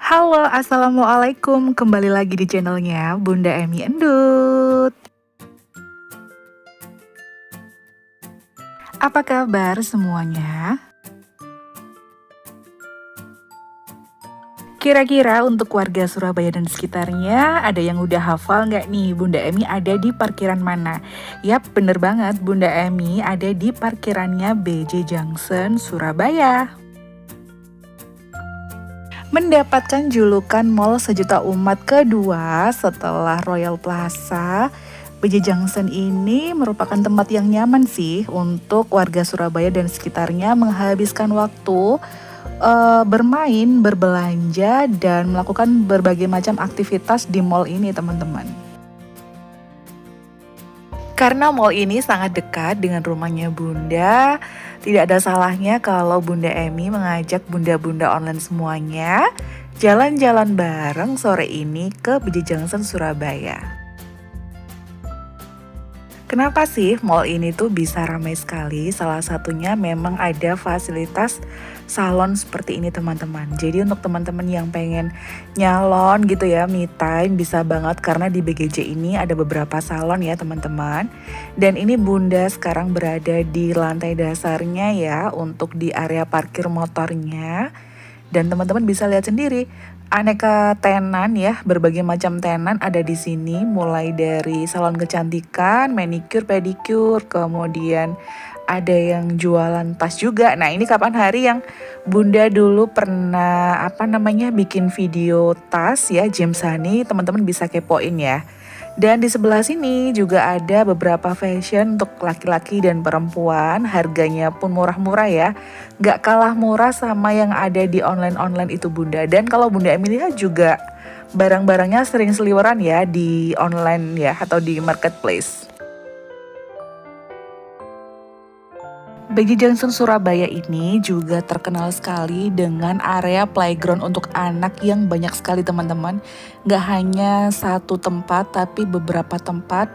Halo, assalamualaikum. Kembali lagi di channelnya Bunda Emi Endut. Apa kabar semuanya? Kira-kira untuk warga Surabaya dan sekitarnya, ada yang udah hafal nggak nih Bunda Emi ada di parkiran mana? Yap, bener banget, Bunda Emi ada di parkirannya BJ Junction, Surabaya. Mendapatkan julukan Mall Sejuta Umat kedua setelah Royal Plaza, BJ Junction ini merupakan tempat yang nyaman sih untuk warga Surabaya dan sekitarnya menghabiskan waktu bermain, berbelanja, dan melakukan berbagai macam aktivitas di mall ini teman-teman. Karena mall ini sangat dekat dengan rumahnya Bunda, tidak ada salahnya kalau Bunda Emi mengajak bunda-bunda online semuanya jalan-jalan bareng sore ini ke BJ Junction Surabaya. Kenapa sih mall ini tuh bisa ramai sekali? Salah satunya memang ada fasilitas salon seperti ini teman-teman. Jadi untuk teman-teman yang pengen nyalon gitu ya, me time bisa banget karena di BGJ ini ada beberapa salon ya teman-teman. Dan ini Bunda sekarang berada di lantai dasarnya ya untuk di area parkir motornya. Dan teman-teman bisa lihat sendiri aneka tenan ya, berbagai macam tenan ada di sini, mulai dari salon kecantikan, manicure, pedicure, kemudian ada yang jualan tas juga. Nah, ini kapan hari yang Bunda dulu pernah bikin video tas ya, James Honey, teman-teman bisa kepoin ya. Dan di sebelah sini juga ada beberapa fashion untuk laki-laki dan perempuan, harganya pun murah-murah ya. Nggak kalah murah sama yang ada di online-online itu Bunda. Dan kalau Bunda Emi lihat juga barang-barangnya sering seliweran ya di online ya atau di marketplace. BJ Junction Surabaya ini juga terkenal sekali dengan area playground untuk anak yang banyak sekali teman-teman. Gak hanya satu tempat tapi beberapa tempat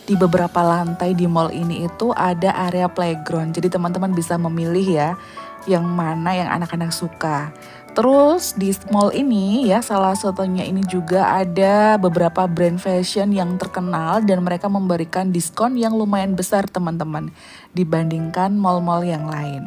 di beberapa lantai di mall ini itu ada area playground. Jadi teman-teman bisa memilih ya yang mana yang anak-anak suka. Terus di mall ini ya salah satunya ini juga ada beberapa brand fashion yang terkenal dan mereka memberikan diskon yang lumayan besar teman-teman dibandingkan mall-mall yang lain.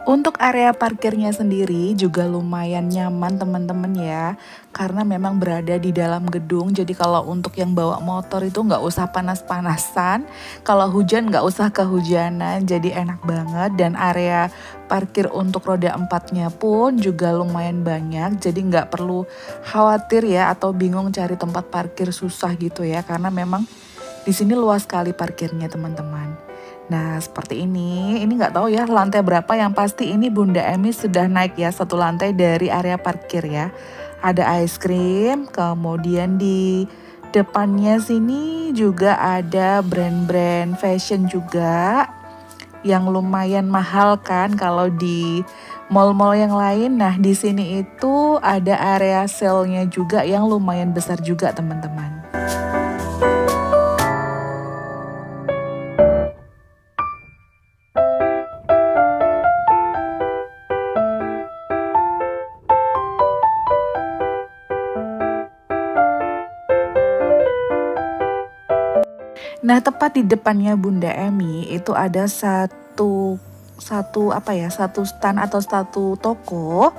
Untuk area parkirnya sendiri juga lumayan nyaman teman-teman ya. Karena memang berada di dalam gedung, jadi kalau untuk yang bawa motor itu nggak usah panas-panasan. Kalau hujan nggak usah kehujanan, jadi enak banget. Dan area parkir untuk roda empatnya pun juga lumayan banyak. Jadi nggak perlu khawatir ya atau bingung cari tempat parkir susah gitu ya. Karena memang di sini luas sekali parkirnya teman-teman. Nah seperti ini nggak tahu ya lantai berapa, yang pasti ini Bunda Emi sudah naik ya satu lantai dari area parkir ya. Ada ice cream, kemudian di depannya sini juga ada brand-brand fashion juga yang lumayan mahal kan kalau di mall-mall yang lain. Nah di sini itu ada area sale-nya juga yang lumayan besar juga teman-teman. Nah, tepat di depannya Bunda Emi itu ada satu stand atau satu toko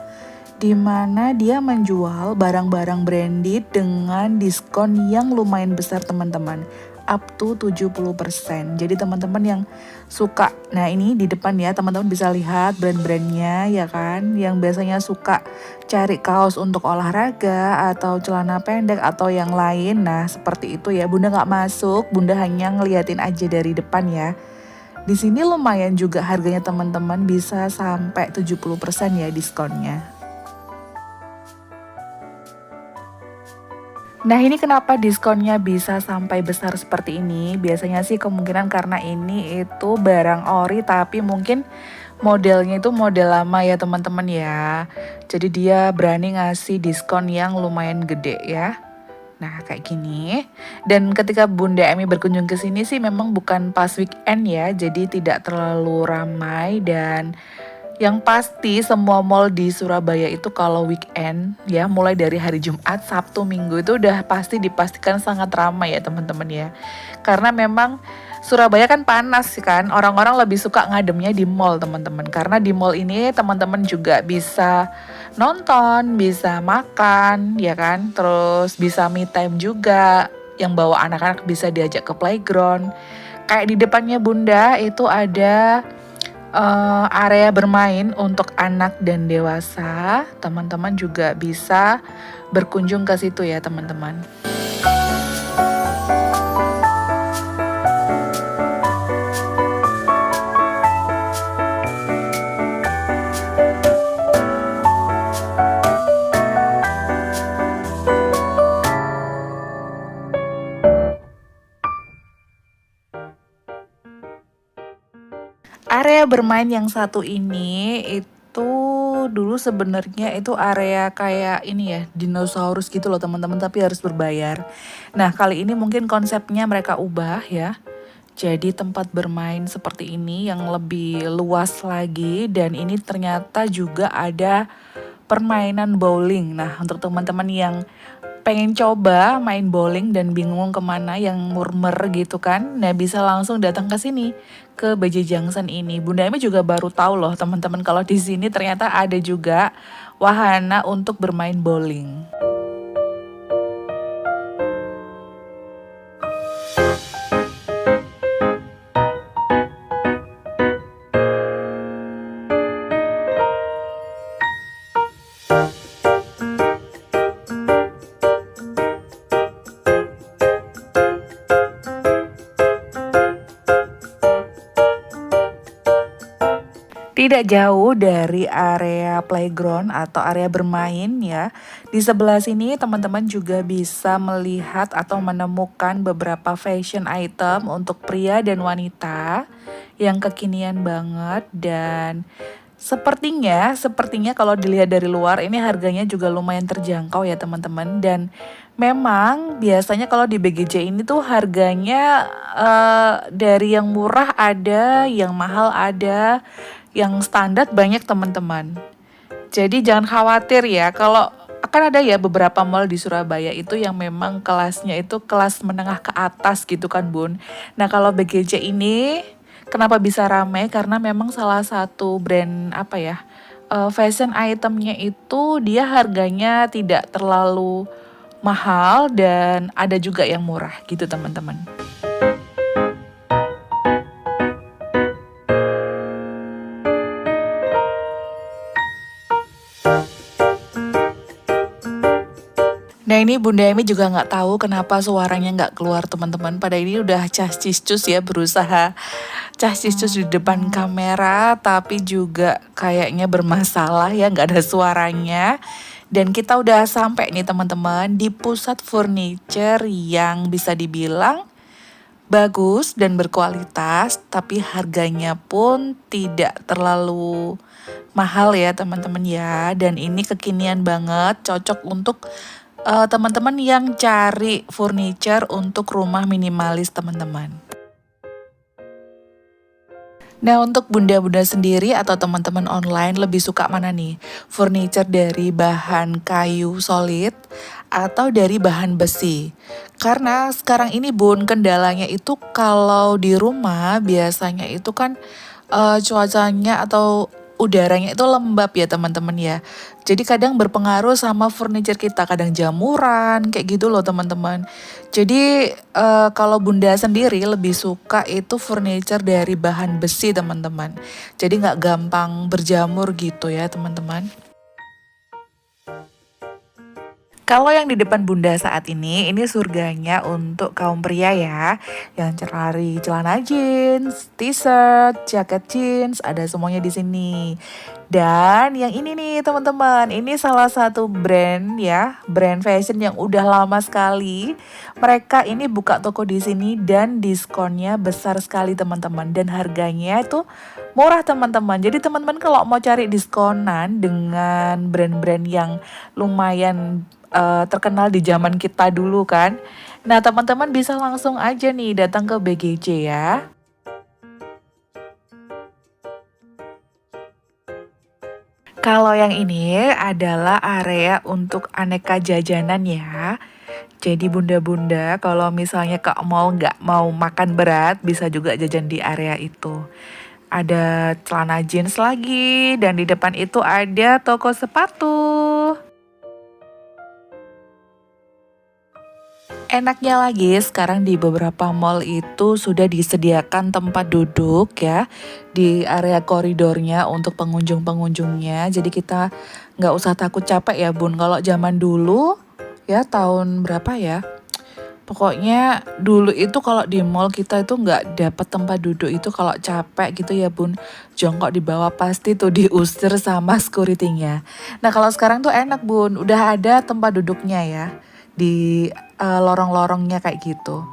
di mana dia menjual barang-barang branded dengan diskon yang lumayan besar teman-teman, up to 70%. Jadi teman-teman yang suka, nah ini di depan ya teman-teman bisa lihat brand-brandnya ya kan, yang biasanya suka cari kaos untuk olahraga atau celana pendek atau yang lain. Nah seperti itu ya, Bunda nggak masuk, Bunda hanya ngeliatin aja dari depan ya. Di sini lumayan juga harganya teman-teman, bisa sampai 70% ya diskonnya. Nah ini kenapa diskonnya bisa sampai besar seperti ini? Biasanya sih kemungkinan karena ini itu barang ori tapi mungkin modelnya itu model lama ya teman-teman ya. Jadi dia berani ngasih diskon yang lumayan gede ya. Nah, kayak gini. Dan ketika Bunda Emi berkunjung ke sini sih memang bukan pas weekend ya, jadi tidak terlalu ramai dan yang pasti semua mall di Surabaya itu kalau weekend ya mulai dari hari Jumat, Sabtu, Minggu itu udah pasti dipastikan sangat ramai ya teman-teman ya. Karena memang Surabaya kan panas kan, orang-orang lebih suka ngademnya di mall teman-teman. Karena di mall ini teman-teman juga bisa nonton, bisa makan ya kan, terus bisa me time juga. Yang bawa anak-anak bisa diajak ke playground. Kayak di depannya Bunda itu ada area bermain untuk anak dan dewasa. Teman-teman juga bisa berkunjung ke situ ya teman-teman. Area bermain yang satu ini itu dulu sebenarnya itu area kayak ini ya, dinosaurus gitu loh teman-teman, tapi harus berbayar. Nah, kali ini mungkin konsepnya mereka ubah ya. Jadi tempat bermain seperti ini yang lebih luas lagi dan ini ternyata juga ada permainan bowling. Nah, untuk teman-teman yang pengen coba main bowling dan bingung kemana yang murmer gitu kan, nah bisa langsung datang ke sini ke Baja Junction ini. Bunda Emi juga baru tahu loh teman-teman kalau di sini ternyata ada juga wahana untuk bermain bowling. Tidak jauh dari area playground atau area bermain ya. Di sebelah sini teman-teman juga bisa melihat atau menemukan beberapa fashion item untuk pria dan wanita yang kekinian banget dan sepertinya kalau dilihat dari luar ini harganya juga lumayan terjangkau ya teman-teman dan memang biasanya kalau di BGJ ini tuh harganya dari yang murah ada, yang mahal ada, yang standar banyak teman-teman. Jadi jangan khawatir ya kalau akan ada ya beberapa mall di Surabaya itu yang memang kelasnya itu kelas menengah ke atas gitu kan Bun. Nah kalau BGJ ini kenapa bisa ramai? Karena memang salah satu brand apa ya fashion itemnya itu dia harganya tidak terlalu mahal dan ada juga yang murah gitu teman-teman. Nah ini Bunda Emi juga nggak tahu kenapa suaranya nggak keluar teman-teman. Pada ini udah cas ciscus ya berusaha cas ciscus di depan kamera, tapi juga kayaknya bermasalah ya nggak ada suaranya. Dan kita udah sampai nih teman-teman di pusat furniture yang bisa dibilang bagus dan berkualitas, tapi harganya pun tidak terlalu mahal ya teman-teman ya. Dan ini kekinian banget, cocok untuk teman-teman yang cari furniture untuk rumah minimalis teman-teman. Nah untuk bunda-bunda sendiri atau teman-teman online lebih suka mana nih? Furniture dari bahan kayu solid atau dari bahan besi? Karena sekarang ini bun kendalanya itu kalau di rumah biasanya itu kan cuacanya atau udaranya itu lembab ya teman-teman ya. Jadi kadang berpengaruh sama furniture kita, kadang jamuran kayak gitu loh teman-teman. Jadi kalau bunda sendiri lebih suka itu furniture dari bahan besi teman-teman. Jadi nggak gampang berjamur gitu ya teman-teman. Kalau yang di depan Bunda saat ini surganya untuk kaum pria ya. Yang cari celana jeans, t-shirt, jaket jeans, ada semuanya di sini. Dan yang ini nih teman-teman, ini salah satu brand ya, brand fashion yang udah lama sekali. Mereka ini buka toko di sini dan diskonnya besar sekali teman-teman. Dan harganya itu murah teman-teman. Jadi teman-teman kalau mau cari diskonan dengan brand-brand yang lumayan terkenal di zaman kita dulu kan. Nah, teman-teman bisa langsung aja nih datang ke BGJ ya. Kalau yang ini adalah area untuk aneka jajanan ya. Jadi bunda-bunda kalau misalnya ke mall nggak mau makan berat, bisa juga jajan di area itu. Ada celana jeans lagi, dan di depan itu ada toko sepatu. Enaknya lagi sekarang di beberapa mall itu sudah disediakan tempat duduk ya di area koridornya untuk pengunjung-pengunjungnya. Jadi kita nggak usah takut capek ya Bun. Kalau zaman dulu ya tahun berapa ya? Pokoknya dulu itu kalau di mall kita itu nggak dapat tempat duduk itu kalau capek gitu ya Bun. Jongkok di bawah pasti tuh diusir sama security-nya. Nah kalau sekarang tuh enak Bun, udah ada tempat duduknya ya di lorong-lorongnya kayak gitu.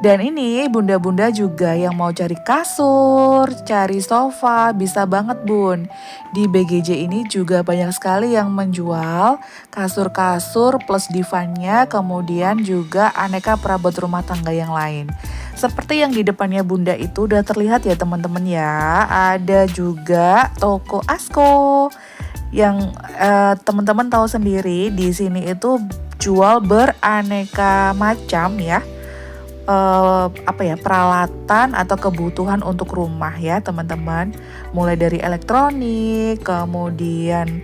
Dan ini bunda-bunda juga yang mau cari kasur, cari sofa, bisa banget Bun. Di BGJ ini juga banyak sekali yang menjual kasur-kasur plus divannya, kemudian juga aneka perabot rumah tangga yang lain. Seperti yang di depannya Bunda itu udah terlihat ya teman-teman ya. Ada juga toko Asko yang teman-teman tahu sendiri di sini itu jual beraneka macam ya, peralatan atau kebutuhan untuk rumah ya teman-teman. Mulai dari elektronik, kemudian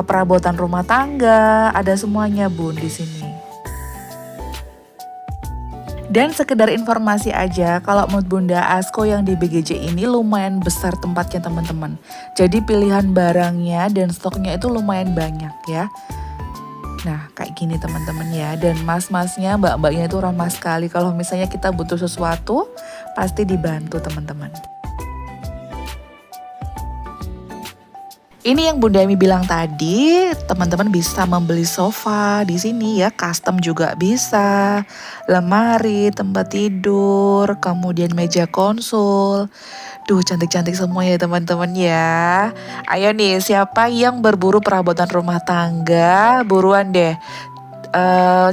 perabotan rumah tangga, ada semuanya Bun di sini. Dan sekedar informasi aja, kalau menurut Bunda Asko yang di BGJ ini lumayan besar tempatnya teman-teman. Jadi pilihan barangnya dan stoknya itu lumayan banyak ya. Nah kayak gini teman-teman ya, dan mas-masnya, mbak-mbaknya itu ramah sekali. Kalau misalnya kita butuh sesuatu, pasti dibantu teman-teman. Ini yang Bunda Emi bilang tadi, teman-teman bisa membeli sofa di sini ya, custom juga bisa, lemari, tempat tidur, kemudian meja konsul. Duh cantik-cantik semua ya teman-teman ya. Ayo nih, siapa yang berburu perabotan rumah tangga, buruan deh.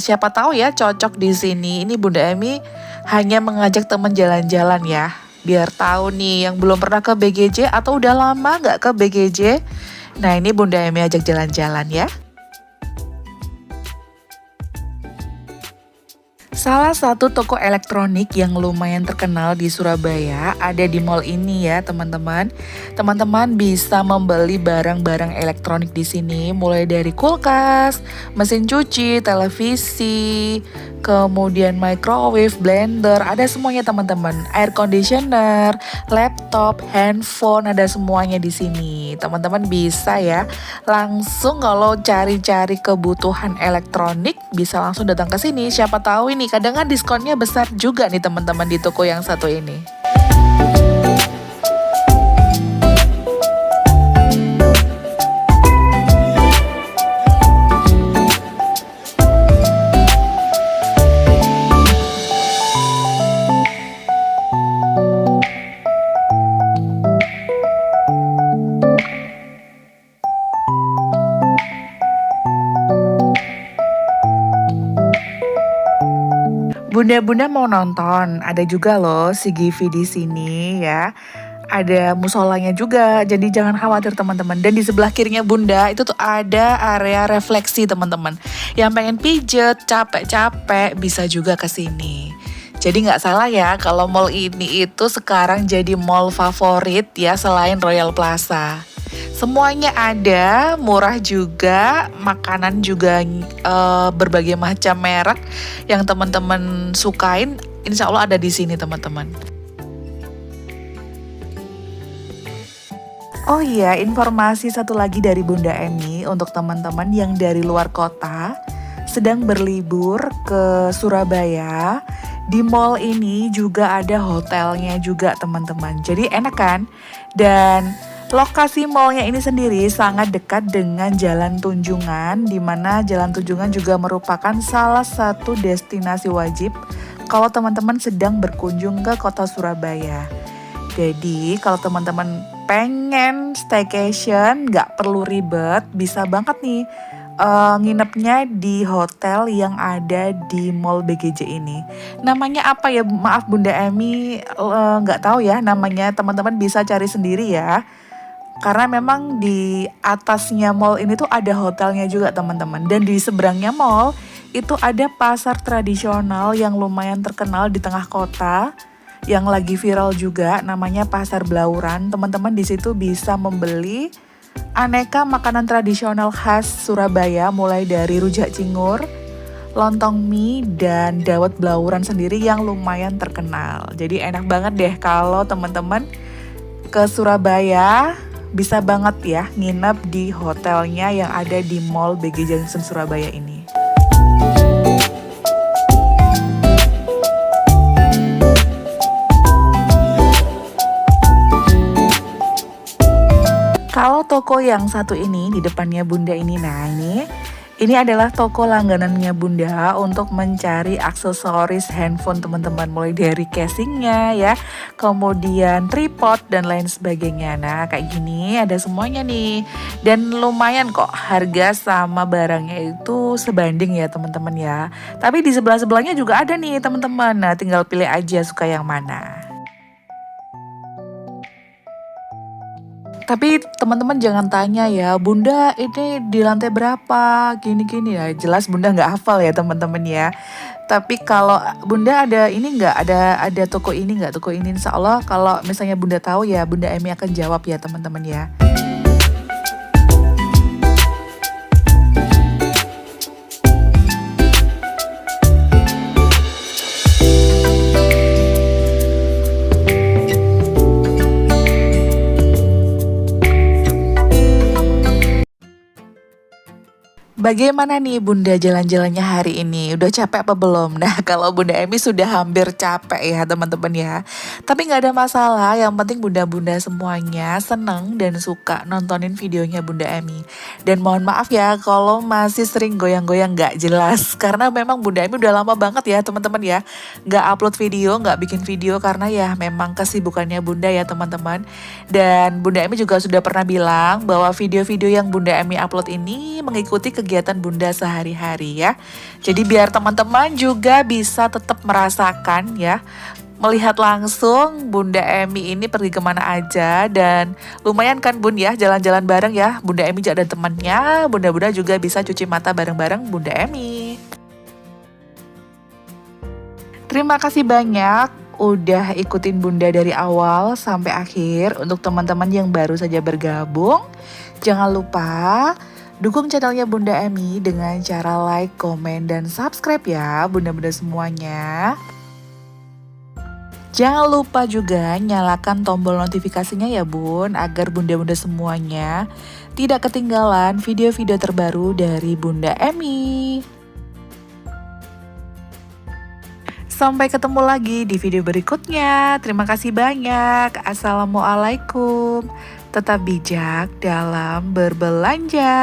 Siapa tahu ya cocok di sini. Ini Bunda Emi hanya mengajak teman jalan-jalan ya, biar tahu nih yang belum pernah ke BGJ atau udah lama nggak ke BGJ. Nah ini Bunda Emi ajak jalan-jalan ya. Salah satu toko elektronik yang lumayan terkenal di Surabaya ada di mall ini ya teman-teman. Teman-teman bisa membeli barang-barang elektronik di sini, mulai dari kulkas, mesin cuci, televisi, kemudian microwave, blender, ada semuanya teman-teman. Air conditioner, laptop, handphone, ada semuanya di sini. Teman-teman bisa ya langsung kalau cari-cari kebutuhan elektronik bisa langsung datang ke sini. Siapa tahu ini kadang kan diskonnya besar juga nih teman-teman di toko yang satu ini. Bunda-bunda mau nonton, ada juga loh si Givi di sini ya. Ada musolanya juga, jadi jangan khawatir teman-teman. Dan di sebelah kirinya Bunda itu tuh ada area refleksi teman-teman. Yang pengen pijet, capek-capek bisa juga ke sini. Jadi nggak salah ya kalau mall ini itu sekarang jadi mall favorit ya selain Royal Plaza. Semuanya ada, murah juga, makanan juga berbagai macam merek yang teman-teman sukain, insya Allah ada di sini teman-teman. Oh iya, informasi satu lagi dari Bunda Emi untuk teman-teman yang dari luar kota sedang berlibur ke Surabaya. Di mall ini juga ada hotelnya juga teman-teman. Jadi enak kan? Dan lokasi mallnya ini sendiri sangat dekat dengan Jalan Tunjungan, di mana Jalan Tunjungan juga merupakan salah satu destinasi wajib kalau teman-teman sedang berkunjung ke kota Surabaya. Jadi kalau teman-teman pengen staycation, nggak perlu ribet, bisa banget nih nginepnya di hotel yang ada di Mall BGJ ini. Namanya apa ya? Maaf Bunda Emi nggak tahu ya namanya. Teman-teman bisa cari sendiri ya. Karena memang di atasnya mall ini tuh ada hotelnya juga teman-teman. Dan di seberangnya mall itu ada pasar tradisional yang lumayan terkenal di tengah kota. Yang lagi viral juga namanya Pasar Blauran. Teman-teman di situ bisa membeli aneka makanan tradisional khas Surabaya mulai dari rujak cingur, lontong mie, dan dawet Blauran sendiri yang lumayan terkenal. Jadi enak banget deh kalau teman-teman ke Surabaya bisa banget ya nginep di hotelnya yang ada di Mall BG Junction Surabaya ini. Kalau toko yang satu ini di depannya Bunda ini, nah ini adalah toko langganannya Bunda untuk mencari aksesoris handphone teman-teman. Mulai dari casingnya ya, kemudian tripod dan lain sebagainya. Nah kayak gini ada semuanya nih. Dan lumayan kok harga sama barangnya itu sebanding ya teman-teman ya. Tapi di sebelah-sebelahnya juga ada nih teman-teman. Nah tinggal pilih aja suka yang mana. Tapi teman-teman jangan tanya ya, Bunda ini di lantai berapa, gini-gini ya. Jelas Bunda nggak hafal ya teman-teman ya. Tapi kalau Bunda ada ini nggak, ada toko ini nggak, toko ini, insya Allah kalau misalnya Bunda tahu ya Bunda Emi akan jawab ya teman-teman ya. Bagaimana nih Bunda jalan-jalannya hari ini? Udah capek apa belum? Nah kalau Bunda Emi sudah hampir capek ya teman-teman ya. Tapi nggak ada masalah, yang penting bunda-bunda semuanya seneng dan suka nontonin videonya Bunda Emi. Dan mohon maaf ya kalau masih sering goyang-goyang nggak jelas. Karena memang Bunda Emi udah lama banget ya teman-teman ya. Nggak upload video, nggak bikin video karena ya memang kesibukannya Bunda ya teman-teman. Dan Bunda Emi juga sudah pernah bilang bahwa video-video yang Bunda Emi upload ini mengikuti kegiatan Bunda sehari-hari ya. Jadi biar teman-teman juga bisa tetap merasakan ya, melihat langsung Bunda Emi ini pergi kemana aja. Dan lumayan kan Bun ya jalan-jalan bareng ya, Bunda Emi dan temannya. Bunda-bunda juga bisa cuci mata bareng-bareng Bunda Emi. Terima kasih banyak udah ikutin Bunda dari awal sampai akhir. Untuk teman-teman yang baru saja bergabung, jangan lupa dukung channelnya Bunda Emi dengan cara like, komen, dan subscribe ya bunda-bunda semuanya. Jangan lupa juga nyalakan tombol notifikasinya ya Bun, agar bunda-bunda semuanya tidak ketinggalan video-video terbaru dari Bunda Emi. Sampai ketemu lagi di video berikutnya. Terima kasih banyak. Assalamualaikum. Tetap bijak dalam berbelanja.